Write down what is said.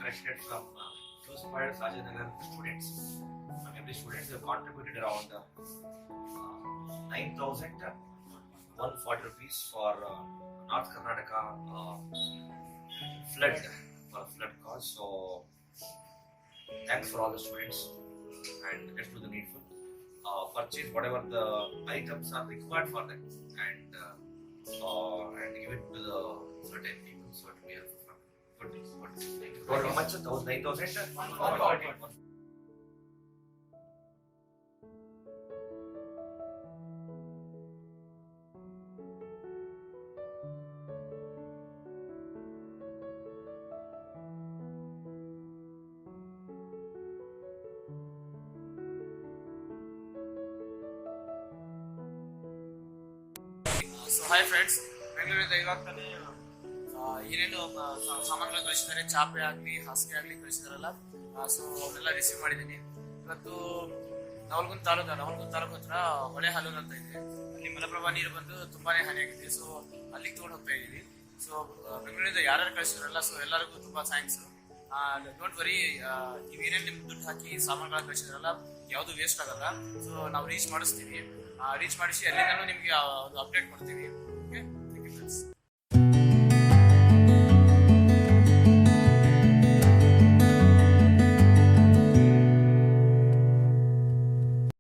collected from those Rajajinagar students. From every students, they have contributed around 9,140 rupees for North Karnataka flood cause. So thanks for all the students, and let's do the needful. Purchase whatever the items are required for them, and give it to the certain people, so it will be helpful for good. How much? 9,000. So hi friends, ಬೆಂಗಳೂರಿಂದ ಇವಾಗ ತಾನೇ ಏನೇನು ಸಾಮಾನುಗಳು ಕಳಿಸಿದ್ದಾರೆ, ಚಾಪೆ ಆಗಲಿ ಹಾಸಿಗೆ ಆಗಲಿ ಕಳಿಸಿದಾರಲ್ಲ, ಸೊ ಅವನ್ನೆಲ್ಲ ರಿಸೀವ್ ಮಾಡಿದ್ದೀನಿ. ಇವತ್ತು ನವಲಗುಂದ ತಾಲೂಕು ಹತ್ರ ಹೊಳೆ ಹಾಲೂರು ಅಂತ ಇದೆ. ಅಲ್ಲಿ ಮಲಪ್ರಭಾ ನೀರು ಬಂದು ತುಂಬಾನೇ ಹಾನಿಯಾಗಿದೆ. ಸೊ ಅಲ್ಲಿಗೆ ತಗೊಂಡು ಹೋಗ್ತಾ ಇದ್ದೀವಿ. ಸೊ ಬೆಂಗಳೂರಿಂದ ಯಾರ್ಯಾರು ಕಳಿಸಿದಾರಲ್ಲ, ಸೊ ಎಲ್ಲರಿಗೂ ತುಂಬಾ ಥ್ಯಾಂಕ್ಸ್. ಡೋಂಟ್ ವರಿ, ನೀವೇನೇನು ನಿಮ್ಗೆ ದುಡ್ಡು ಹಾಕಿ ಸಾಮಾನುಗಳ ಕಳಿಸಿದ್ರಲ್ಲ, ಯಾವುದು ವೇಸ್ಟ್ ಆಗಲ್ಲ. ಸೊ ನಾವು ರೀಚ್ ಮಾಡಿಸ್ತೀವಿ. ರೀಚ್ ಮಾಡಿಸಿ ಅಲ್ಲಿಂದಲೂ ನಿಮಗೆ ಒಂದು ಅಪ್ಡೇಟ್ ಕೊಡ್ತೀವಿ.